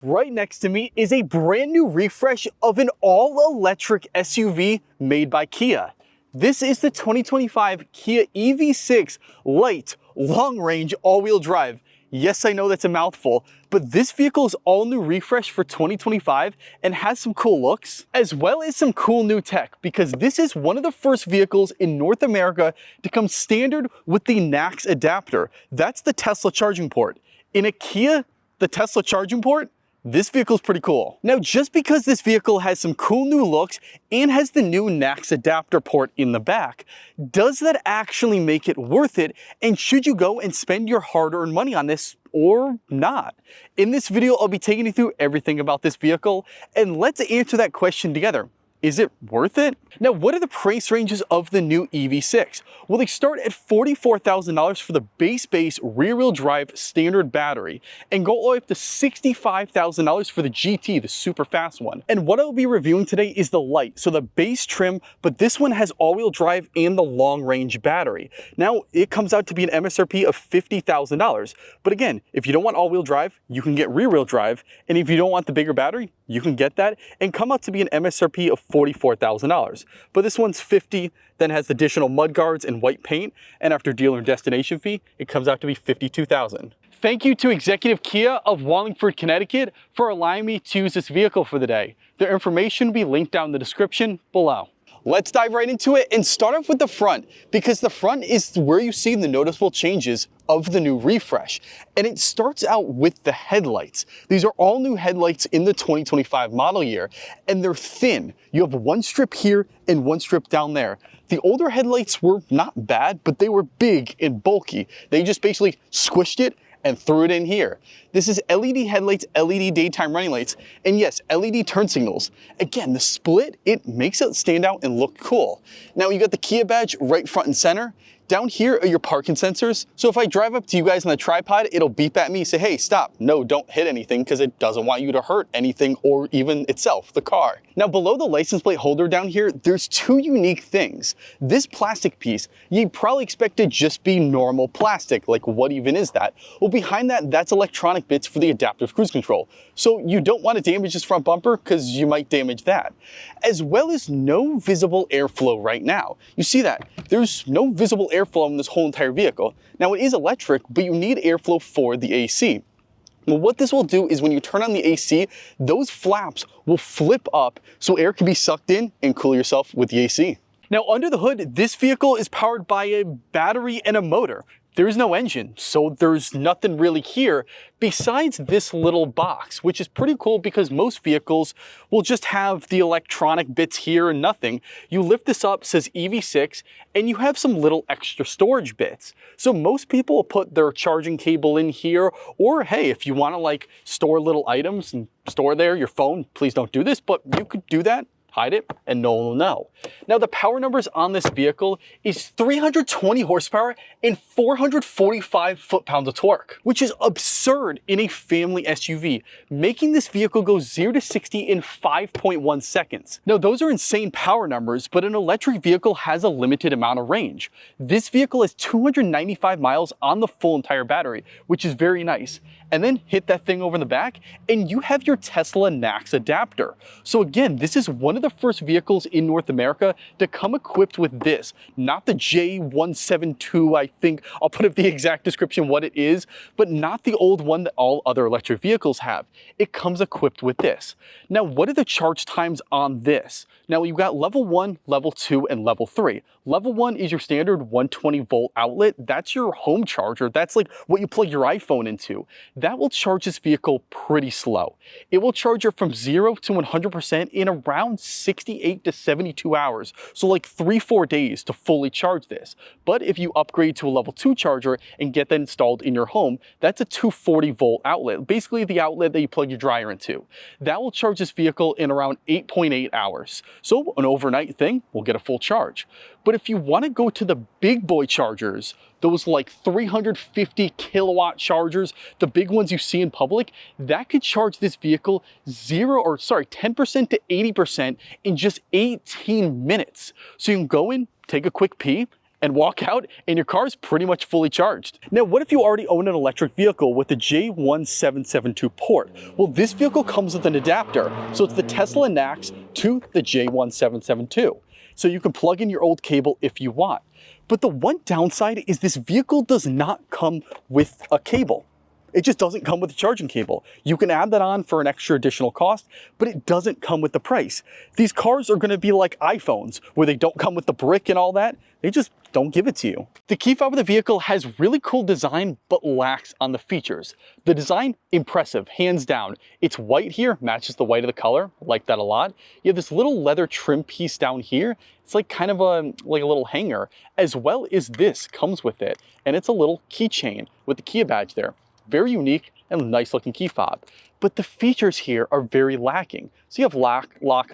Right next to me is a brand new refresh of an all-electric SUV made by Kia. This is the 2025 Kia EV6 light, long-range, all-wheel drive. Yes, I know that's a mouthful, but this vehicle is all new refresh for 2025 and has some cool looks, as well as some cool new tech, because this is one of the first vehicles in North America to come standard with the NACS adapter. That's the Tesla charging port. In a Kia, the Tesla charging port, this vehicle is pretty cool. Now, just because this vehicle has some cool new looks and has the new NACS adapter port in the back, does that actually make it worth it? And should you go and spend your hard-earned money on this or not? In this video, I'll be taking you through everything about this vehicle, and let's answer that question together. Is it worth it? Now, what are the price ranges of the new EV6? Well, they start at $44,000 for the base rear-wheel drive standard battery and go all the way up to $65,000 for the GT, the super fast one. And what I'll be reviewing today is the light, so the base trim, but this one has all-wheel drive and the long-range battery. Now, it comes out to be an MSRP of $50,000. But again, if you don't want all-wheel drive, you can get rear-wheel drive. And if you don't want the bigger battery, you can get that and come out to be an MSRP of $44,000. But this one's $50,000, then has additional mud guards and white paint, and after dealer and destination fee, it comes out to be $52,000. Thank you to Executive Kia of Wallingford, Connecticut for allowing me to use this vehicle for the day. Their information will be linked down in the description below. Let's dive right into it and start off with the front, because the front is where you see the noticeable changes of the new refresh. And it starts out with the headlights. These are all new headlights in the 2025 model year, and they're thin. You have one strip here and one strip down there. The older headlights were not bad, but they were big and bulky. They just basically squished it and threw it in here. This is LED headlights, LED daytime running lights, and yes, LED turn signals. Again, the split, it makes it stand out and look cool. Now you got the Kia badge right front and center. Down here are your parking sensors. So if I drive up to you guys on the tripod, it'll beep at me, say, hey, stop. No, don't hit anything, because it doesn't want you to hurt anything or even itself, the car. Now below the license plate holder down here, there's two unique things. This plastic piece, you'd probably expect to just be normal plastic. Like, what even is that? Well, behind that, that's electronic bits for the adaptive cruise control. So you don't want to damage this front bumper because you might damage that. As well as no visible airflow right now. You see that? There's no visible airflow in this whole entire vehicle. Now it is electric, but you need airflow for the AC. Well, what this will do is when you turn on the AC, those flaps will flip up so air can be sucked in and cool yourself with the AC. Now under the hood, this vehicle is powered by a battery and a motor. There is no engine, so there's nothing really here besides this little box, which is pretty cool because most vehicles will just have the electronic bits here and nothing. You lift this up, says EV6, and you have some little extra storage bits. So most people will put their charging cable in here, or hey, if you want to like store little items and store there your phone, please don't do this, but you could do that. Hide it, and no one will know. Now the power numbers on this vehicle is 320 horsepower and 445 foot-pounds of torque, which is absurd in a family SUV, making this vehicle go 0 to 60 in 5.1 seconds. Now those are insane power numbers, but an electric vehicle has a limited amount of range. This vehicle has 295 miles on the full entire battery, which is very nice. And then hit that thing over in the back, and you have your Tesla NACS adapter. So again, this is one of the first vehicles in North America to come equipped with this, not the J172, I think. I'll put up the exact description what it is, but not the old one that all other electric vehicles have. It comes equipped with this. Now, what are the charge times on this? Now, you've got level 1, level 2, and level 3. Level 1 is your standard 120 volt outlet. That's your home charger. That's like what you plug your iPhone into. That will charge this vehicle pretty slow. It will charge it from 0 to 100% in around 68 to 72 hours. So like 3-4 days to fully charge this. But if you upgrade to a level 2 charger and get that installed in your home, that's a 240 volt outlet. Basically the outlet that you plug your dryer into. That will charge this vehicle in around 8.8 hours. So an overnight thing will get a full charge. But if you want to go to the big boy chargers, those like 350 kilowatt chargers, the big ones you see in public, that could charge this vehicle 10% to 80% in just 18 minutes. So you can go in, take a quick pee, and walk out and your car is pretty much fully charged. Now, what if you already own an electric vehicle with the J1772 port? Well, this vehicle comes with an adapter. So it's the Tesla NACS to the J1772. So you can plug in your old cable if you want. But the one downside is this vehicle does not come with a cable. It just doesn't come with a charging cable. You can add that on for an extra additional cost, but it doesn't come with the price. These cars are gonna be like iPhones, where they don't come with the brick and all that. They just don't give it to you. The key fob of the vehicle has really cool design, but lacks on the features. The design, impressive, hands down. It's white here, matches the white of the color, like that a lot. You have this little leather trim piece down here. It's like kind of a little hanger, as well as this comes with it. And it's a little keychain with the Kia badge there. Very unique and nice looking key fob. But the features here are very lacking. So you have lock,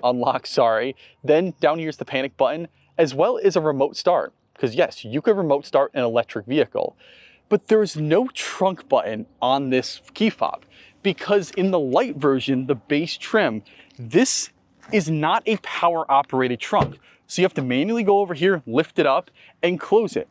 unlock, sorry. Then down here's the panic button, as well as a remote start. Because yes, you could remote start an electric vehicle. But there's no trunk button on this key fob. Because in the light version, the base trim, this is not a power operated trunk. So you have to manually go over here, lift it up, and close it.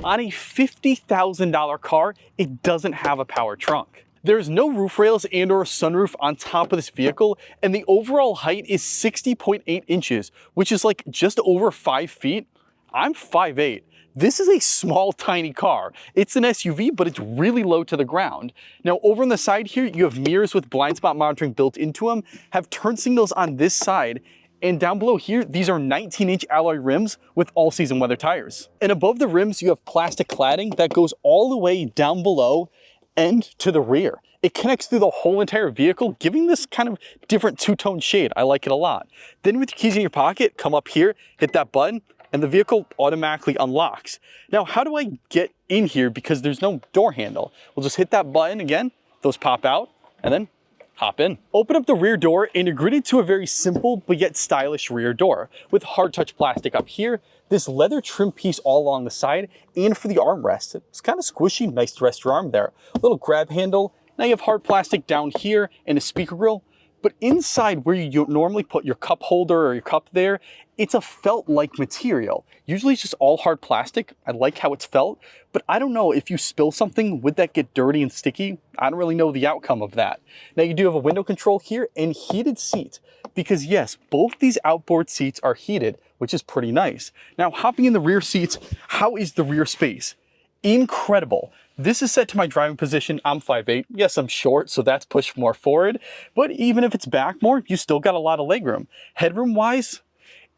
On a $50,000 car, it doesn't have a power trunk. There's no roof rails and or sunroof on top of this vehicle, and the overall height is 60.8 inches, which is like just over 5 feet. I'm 5'8". This is a small, tiny car. It's an SUV, but it's really low to the ground. Now, over on the side here, you have mirrors with blind spot monitoring built into them, have turn signals on this side, and down below here, these are 19-inch alloy rims with all-season weather tires. And above the rims, you have plastic cladding that goes all the way down below and to the rear. It connects through the whole entire vehicle, giving this kind of different two-tone shade. I like it a lot. Then with your keys in your pocket, come up here, hit that button, and the vehicle automatically unlocks. Now, how do I get in here because there's no door handle? We'll just hit that button again, those pop out, and then hop in. Open up the rear door and you're greeted to a very simple but yet stylish rear door with hard touch plastic up here, this leather trim piece all along the side, and for the armrest. It's kind of squishy, nice to rest your arm there. A little grab handle. Now you have hard plastic down here and a speaker grill. But inside where you normally put your cup holder or your cup there, it's a felt-like material. Usually it's just all hard plastic. I like how it's felt, but I don't know if you spill something, would that get dirty and sticky? I don't really know the outcome of that. Now you do have a window control here and heated seat, because yes, both these outboard seats are heated, which is pretty nice. Now hopping in the rear seats, how is the rear space? Incredible. This is set to my driving position. I'm 5'8". Yes, I'm short, so that's pushed more forward. But even if it's back more, you still got a lot of legroom. Headroom-wise,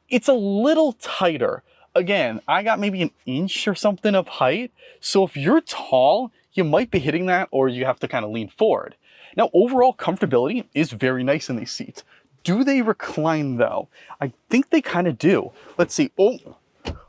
it's a little tighter. Again, I got maybe an inch or something of height. So if you're tall, you might be hitting that, or you have to kind of lean forward. Now, overall comfortability is very nice in these seats. Do they recline though? I think they kind of do. Let's see. Oh.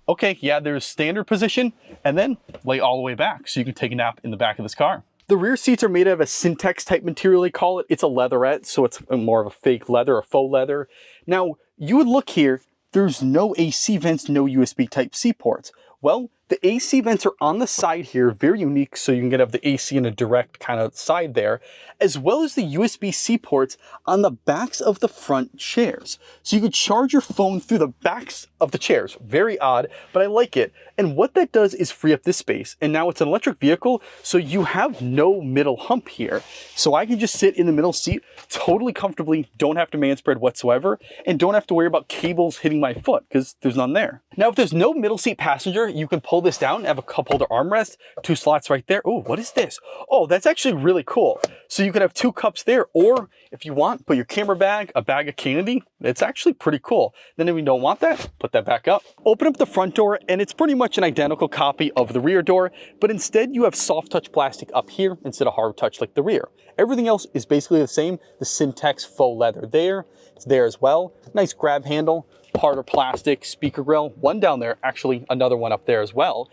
Okay, yeah, there's standard position, and then lay all the way back so you can take a nap in the back of this car. The rear seats are made of a Syntex type material, they call it. It's a leatherette, so it's more of a fake leather, a faux leather. Now, you would look here, there's no AC vents, no USB type C ports. Well, the AC vents are on the side here, very unique, so you can have the AC in a direct kind of side there, as well as the USB-C ports on the backs of the front chairs. So you could charge your phone through the backs of the chairs. Very odd, but I like it. And what that does is free up this space. And now it's an electric vehicle, so you have no middle hump here. So I can just sit in the middle seat totally comfortably, don't have to man spread whatsoever, and don't have to worry about cables hitting my foot, because there's none there. Now, if there's no middle seat passenger, you can pull this down and have a cup holder armrest, 2 slots right there. Oh, what is this? Oh, that's actually really cool. So you can have 2 cups there, or if you want, put your camera bag, a bag of candy. It's actually pretty cool. Then if you don't want that, put that back up. Open up the front door, and it's pretty much an identical copy of the rear door, but instead you have soft touch plastic up here instead of hard touch like the rear. Everything else is basically the same. The Syntex faux leather there, it's there as well. Nice grab handle, harder plastic, speaker grill, one down there, actually another one up there as well,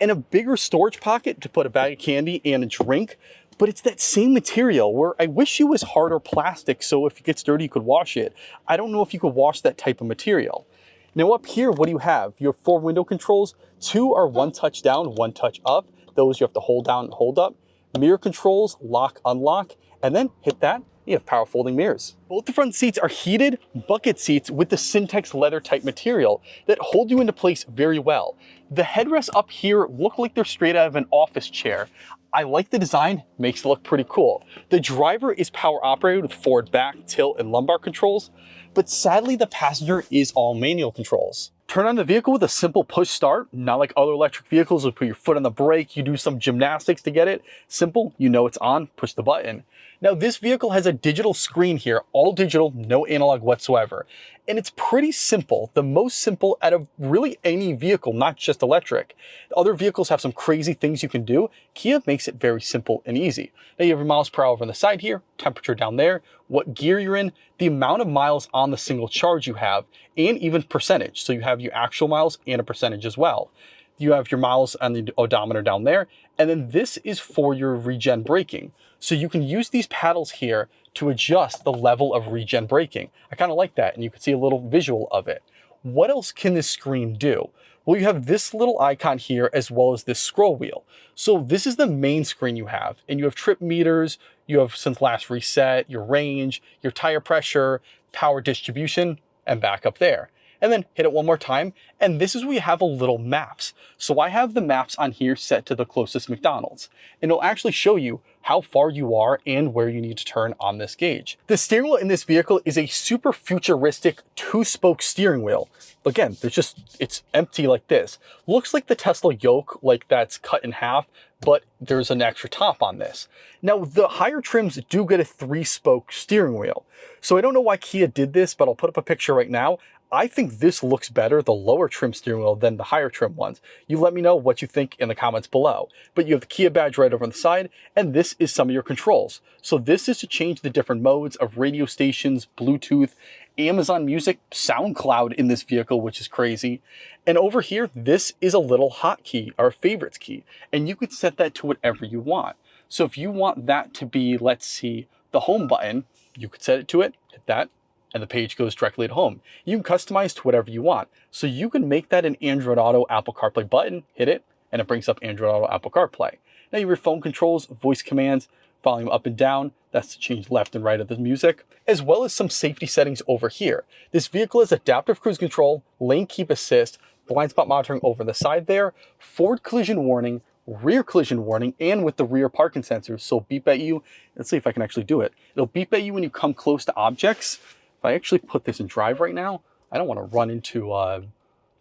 and a bigger storage pocket to put a bag of candy and a drink. But it's that same material where I wish it was harder plastic, so if it gets dirty, you could wash it. I don't know if you could wash that type of material. Now up here, what do you have? You have 4 window controls. 2 are 1 touch down, 1 touch up. Those you have to hold down and hold up. Mirror controls, lock, unlock, and then hit that, You have power folding mirrors. Both the front seats are heated bucket seats with the Syntex leather type material that hold you into place very well. The headrests up here look like they're straight out of an office chair. I like the design, makes it look pretty cool. The driver is power operated with forward, back, tilt, and lumbar controls, but sadly the passenger is all manual controls. Turn on the vehicle with a simple push start, not like other electric vehicles where you put your foot on the brake, you do some gymnastics to get it. Simple, you know it's on, push the button. Now this vehicle has a digital screen here, all digital, no analog whatsoever. And it's pretty simple, the most simple out of really any vehicle, not just electric. Other vehicles have some crazy things you can do. Kia makes it very simple and easy. Now you have your miles per hour on the side here, temperature down there, what gear you're in, the amount of miles on the single charge you have, and even percentage. So you have your actual miles and a percentage as well. You have your miles on the odometer down there, and then this is for your regen braking. So you can use these paddles here to adjust the level of regen braking. I kind of like that, and you can see a little visual of it. What else can this screen do? Well, you have this little icon here as well as this scroll wheel. So this is the main screen you have, and you have trip meters, you have since last reset, your range, your tire pressure, power distribution, and back up there. And then hit it one more time, and this is where you have a little maps. So I have the maps on here set to the closest McDonald's, and it'll actually show you how far you are and where you need to turn on this gauge. The steering wheel in this vehicle is a super futuristic 2-spoke steering wheel. Again, it's empty like this. Looks like the Tesla yoke, like that's cut in half, but there's an extra top on this. Now, the higher trims do get a 3-spoke steering wheel. So I don't know why Kia did this, but I'll put up a picture right now. I think this looks better, the lower trim steering wheel, than the higher trim ones. You let me know what you think in the comments below. But you have the Kia badge right over on the side, and this is some of your controls. So this is to change the different modes of radio stations, Bluetooth, Amazon Music, SoundCloud in this vehicle, which is crazy. And over here, this is a little hotkey, our favorites key, and you could set that to whatever you want. So if you want that to be, let's see, the home button, you could set it to it, hit that, and the page goes directly to home. You can customize to whatever you want. So you can make that an Android Auto Apple CarPlay button, hit it, and it brings up Android Auto Apple CarPlay. Now you have your phone controls, voice commands, volume up and down, that's to change left and right of the music, as well as some safety settings over here. This vehicle has adaptive cruise control, lane keep assist, blind spot monitoring over the side there, forward collision warning, rear collision warning, and with the rear parking sensors. So beep at you, let's see if I can actually do it. It'll beep at you when you come close to objects. If I actually put this in drive right now, I don't want to run into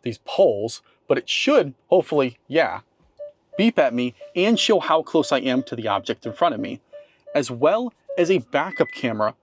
these poles, but it should, hopefully, yeah, beep at me and show how close I am to the object in front of me, as well as a backup camera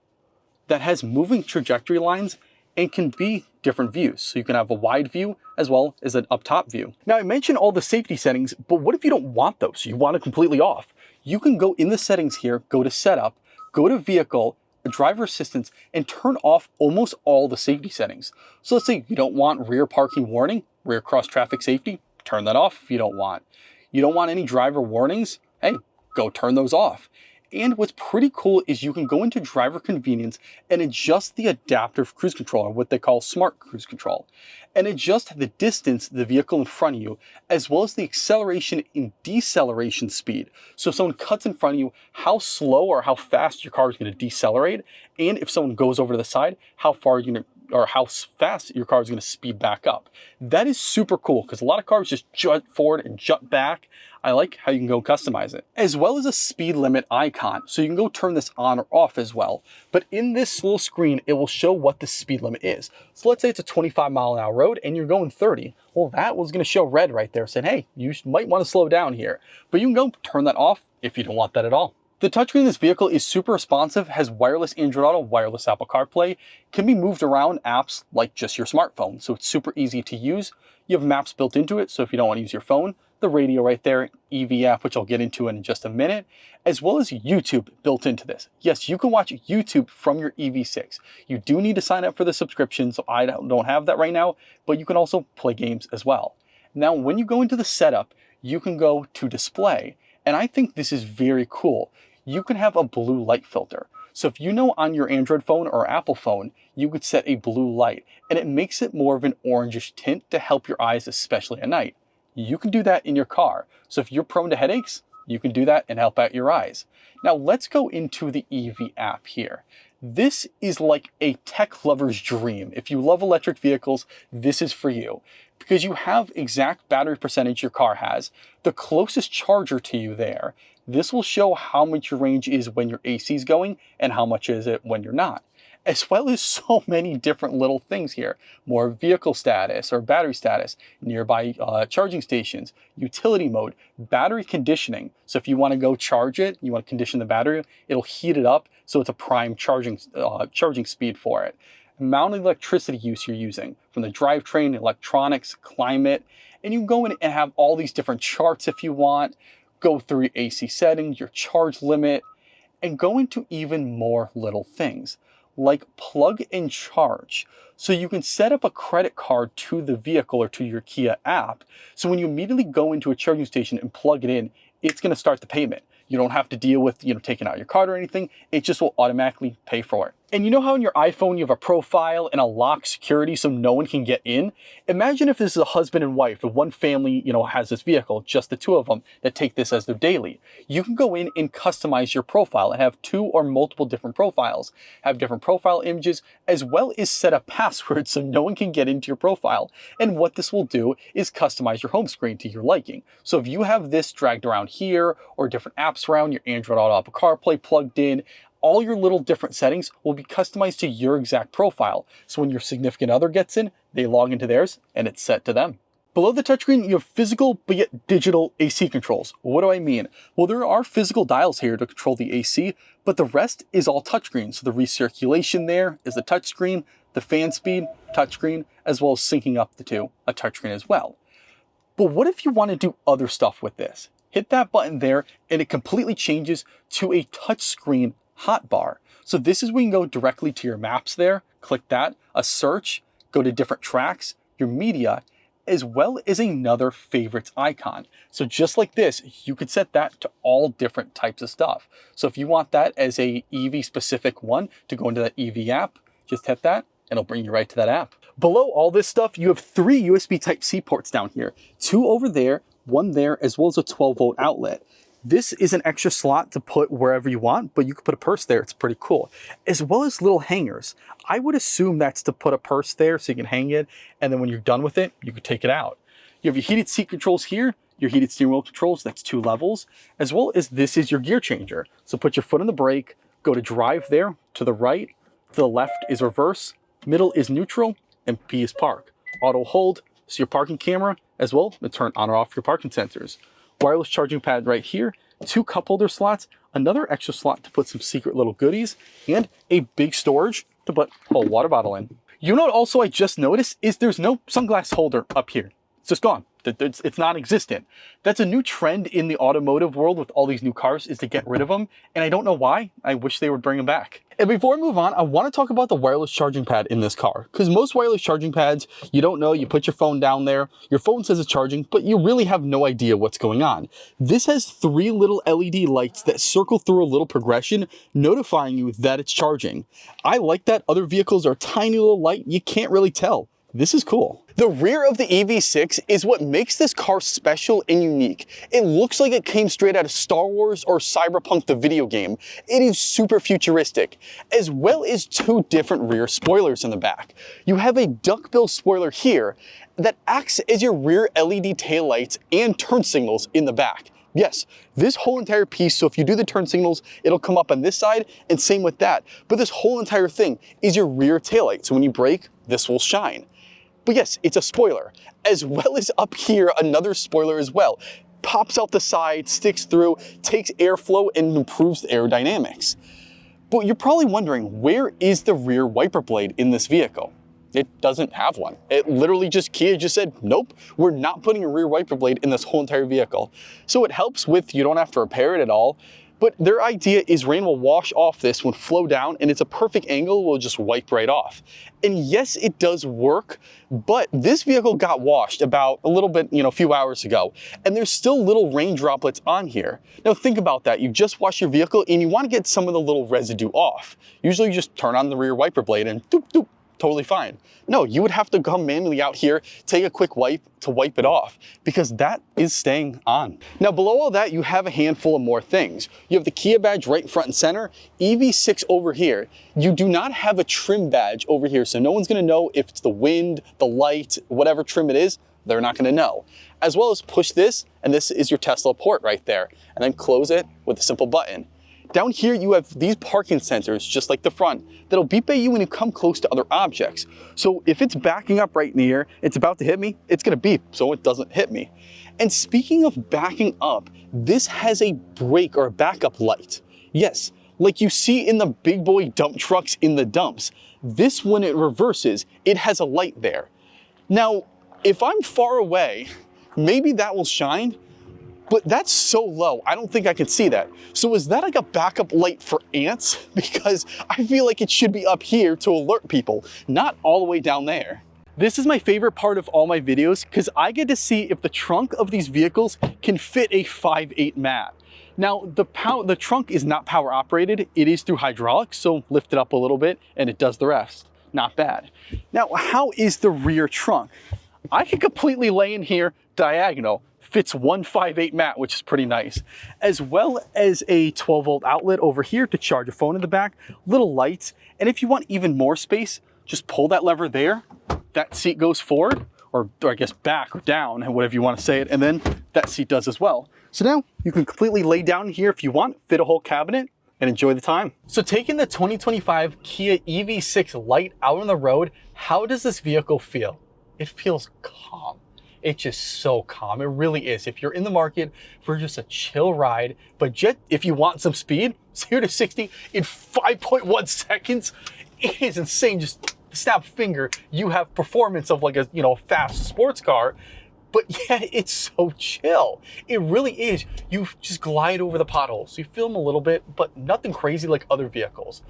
that has moving trajectory lines and can be different views. So you can have a wide view as well as an up top view. Now I mentioned all the safety settings, but what if you don't want those? You want it completely off. You can go in the settings here, go to setup, go to vehicle, driver assistance, and turn off almost all the safety settings. So let's say you don't want rear parking warning, rear cross traffic safety, turn that off if you don't want. You don't want any driver warnings, hey, go turn those off. And what's pretty cool is you can go into driver convenience and adjust the adaptive cruise control, or what they call smart cruise control, and adjust the distance the vehicle in front of you, as well as the acceleration and deceleration speed. So if someone cuts in front of you, how slow or how fast your car is going to decelerate, and if someone goes over to the side, how far you're going to, or how fast your car is going to speed back up. That is super cool because a lot of cars just jut forward and jut back. I like how you can go customize it, as well as a speed limit icon. So you can go turn this on or off as well. But in this little screen, it will show what the speed limit is. So let's say it's a 25-mile-an-hour road and you're going 30. Well, that was going to show red right there saying, hey, you might want to slow down here. But you can go turn that off if you don't want that at all. The touchscreen in this vehicle is super responsive, has wireless Android Auto, wireless Apple CarPlay, can be moved around apps like just your smartphone, so it's super easy to use. You have maps built into it, so if you don't want to use your phone, the radio right there, EV app, which I'll get into in just a minute, as well as YouTube built into this. Yes, you can watch YouTube from your EV6. You do need to sign up for the subscription, so I don't have that right now, but you can also play games as well. Now, when you go into the setup, you can go to display, and I think this is very cool. You can have a blue light filter. So if you know on your Android phone or Apple phone, you could set a blue light, and it makes it more of an orangish tint to help your eyes, especially at night. You can do that in your car. So if you're prone to headaches, you can do that and help out your eyes. Now let's go into the EV app here. This is like a tech lover's dream. If you love electric vehicles, this is for you, because you have exact battery percentage your car has, the closest charger to you there. This will show how much your range is when your AC is going and how much is it when you're not, as well as so many different little things here. More vehicle status or battery status, nearby charging stations, utility mode, battery conditioning. So if you want to go charge it, you want to condition the battery, it'll heat it up so it's a prime charging speed for it. Amount of electricity use you're using from the drivetrain, electronics, climate, and you can go in and have all these different charts if you want, go through your AC settings, your charge limit, and go into even more little things like plug and charge. So you can set up a credit card to the vehicle or to your Kia app. So when you immediately go into a charging station and plug it in, it's going to start the payment. You don't have to deal with, taking out your card or anything. It just will automatically pay for it. And you know how in your iPhone you have a profile and a lock security so no one can get in? Imagine if this is a husband and wife, if one family, has this vehicle, just the two of them that take this as their daily. You can go in and customize your profile and have 2 or multiple different profiles, have different profile images, as well as set a password so no one can get into your profile. And what this will do is customize your home screen to your liking. So if you have this dragged around here or different apps around, your Android Auto, Apple CarPlay plugged in, all your little different settings will be customized to your exact profile. So when your significant other gets in, they log into theirs and it's set to them. Below the touchscreen, you have physical but yet digital AC controls. What do I mean? Well, there are physical dials here to control the AC, but the rest is all touchscreen. So the recirculation there is the touchscreen, the fan speed, touchscreen, as well as syncing up the two, a touchscreen as well. But what if you want to do other stuff with this? Hit that button there and it completely changes to a touchscreen hotbar. So this is where you can go directly to your maps there, click that, a search, go to different tracks, your media, as well as another favorites icon. So just like this, you could set that to all different types of stuff. So if you want that as a EV specific one to go into that EV app, just hit that and it'll bring you right to that app. Below all this stuff, you have 3 USB Type-C ports down here, 2 over there, 1 there, as well as a 12-volt outlet. This is an extra slot to put wherever you want, but you could put a purse there. It's pretty cool. As well as little hangers. I would assume that's to put a purse there so you can hang it, and then when you're done with it, you could take it out. You have your heated seat controls here, your heated steering wheel controls, that's 2 levels, as well as this is your gear changer. So put your foot on the brake, go to drive there, to the right, to the left is reverse, middle is neutral, and P is park. Auto hold, so your parking camera, as well, to turn on or off your parking sensors. Wireless charging pad right here, 2 cup holder slots, another extra slot to put some secret little goodies, and a big storage to put a whole water bottle in. You know what also I just noticed is there's no sunglass holder up here. It's just gone. It's non-existent. That's a new trend in the automotive world with all these new cars, is to get rid of them, and I don't know why. I wish they would bring them back. And before I move on, I want to talk about the wireless charging pad in this car, because most wireless charging pads, you don't know, you put your phone down there, your phone says it's charging, but you really have no idea what's going on. This has 3 little LED lights that circle through a little progression, notifying you that it's charging. I like that. Other vehicles are tiny little light, you can't really tell. This is cool. The rear of the EV6 is what makes this car special and unique. It looks like it came straight out of Star Wars or Cyberpunk the video game. It is super futuristic, as well as 2 different rear spoilers in the back. You have a duckbill spoiler here that acts as your rear LED taillights and turn signals in the back. Yes, this whole entire piece, so if you do the turn signals, it'll come up on this side, and same with that. But this whole entire thing is your rear taillight, so when you brake, this will shine. But yes, it's a spoiler, as well as up here, another spoiler as well. Pops out the side, sticks through, takes airflow, and improves the aerodynamics. But you're probably wondering, where is the rear wiper blade in this vehicle? It doesn't have one. It literally Kia just said, nope, we're not putting a rear wiper blade in this whole entire vehicle. So it helps with, you don't have to repair it at all. But their idea is rain will wash off this when flow down, and it's a perfect angle, will just wipe right off. And yes, it does work, but this vehicle got washed about a little bit, a few hours ago, and there's still little rain droplets on here. Now think about that. You just wash your vehicle and you want to get some of the little residue off. Usually you just turn on the rear wiper blade and doop, doop, totally fine. No, you would have to come manually out here, take a quick wipe to wipe it off, because that is staying on. Now below all that, you have a handful of more things. You have the Kia badge right front and center, EV6 over here. You do not have a trim badge over here, so no one's gonna know if it's the wind, the light, whatever trim it is, they're not gonna know. As well as push this, and this is your Tesla port right there, and then close it with a simple button. Down here, you have these parking sensors, just like the front, that'll beep at you when you come close to other objects. So if it's backing up right near, it's about to hit me, it's gonna beep so it doesn't hit me. And speaking of backing up, this has a brake or a backup light. Yes, like you see in the big boy dump trucks in the dumps. This, when it reverses, it has a light there. Now, if I'm far away, maybe that will shine, but that's so low, I don't think I can see that. So is that like a backup light for ants? Because I feel like it should be up here to alert people, not all the way down there. This is my favorite part of all my videos because I get to see if the trunk of these vehicles can fit a 5.8 mat. Now, the trunk is not power operated, it is through hydraulics, so lift it up a little bit and it does the rest. Not bad. Now, how is the rear trunk? I can completely lay in here diagonal, fits one 5.8 mat, which is pretty nice, as well as a 12-volt outlet over here to charge a phone in the back, little lights, and if you want even more space, just pull that lever there, that seat goes forward, or I guess back or down, whatever you want to say it, and then that seat does as well. So now you can completely lay down here if you want, fit a whole cabinet, and enjoy the time. So taking the 2025 Kia EV6 Lite out on the road, how does this vehicle feel? It feels calm. It's just so calm. It really is. If you're in the market for just a chill ride, but just if you want some speed, 0 to 60 in 5.1 seconds, it is insane. Just snap finger, you have performance of like a, fast sports car, but yet it's so chill. It really is. You just glide over the potholes. You feel them a little bit, but nothing crazy like other vehicles.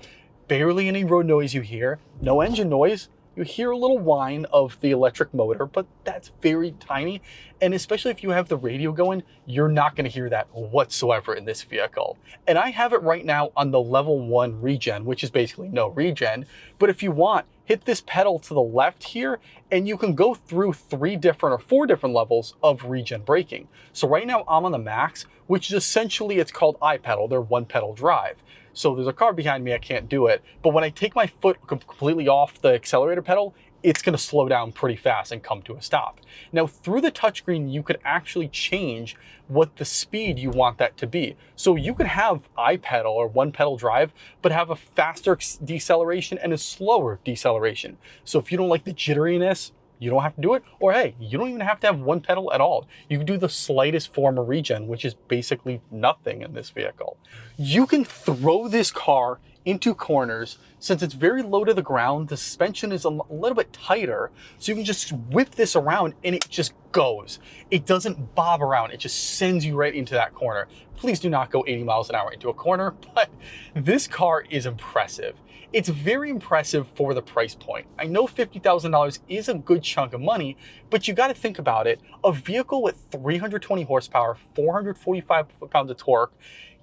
Barely any road noise you hear, no engine noise. You hear a little whine of the electric motor, but that's very tiny. And especially if you have the radio going, you're not gonna hear that whatsoever in this vehicle. And I have it right now on the level 1 regen, which is basically no regen. But if you want, hit this pedal to the left here, and you can go through 3 different or 4 different levels of regen braking. So right now I'm on the max, which is essentially, it's called iPedal, they're 1-pedal drive. So there's a car behind me, I can't do it. But when I take my foot completely off the accelerator pedal, it's gonna slow down pretty fast and come to a stop. Now through the touchscreen, you could actually change what the speed you want that to be. So you could have iPedal or 1-pedal drive, but have a faster deceleration and a slower deceleration. So if you don't like the jitteriness, you don't have to do it, or hey, you don't even have to have 1 pedal at all. You can do the slightest form of regen, which is basically nothing in this vehicle. You can throw this car into corners. Since it's very low to the ground, the suspension is a little bit tighter, so you can just whip this around and it just goes. It doesn't bob around, it just sends you right into that corner. Please do not go 80 miles an hour into a corner, but this car is impressive. It's very impressive for the price point. I know $50,000 is a good chunk of money, but you gotta think about it. A vehicle with 320 horsepower, 445 foot-pounds of torque,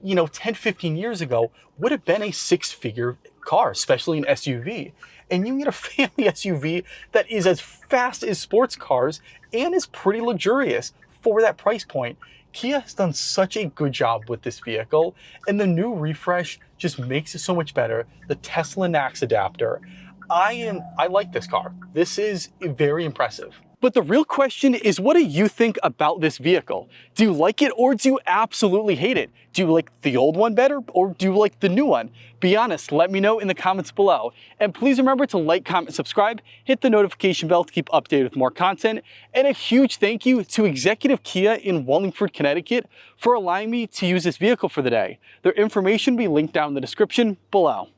10, 15 years ago would have been a 6-figure car, especially an SUV. And you can get a family SUV that is as fast as sports cars and is pretty luxurious for that price point. Kia has done such a good job with this vehicle, and the new refresh just makes it so much better. The Tesla NACS adapter. I like this car. This is very impressive. But the real question is, what do you think about this vehicle? Do you like it or do you absolutely hate it? Do you like the old one better or do you like the new one? Be honest, let me know in the comments below. And please remember to like, comment, subscribe, hit the notification bell to keep updated with more content. And a huge thank you to Executive Kia in Wallingford, Connecticut for allowing me to use this vehicle for the day. Their information will be linked down in the description below.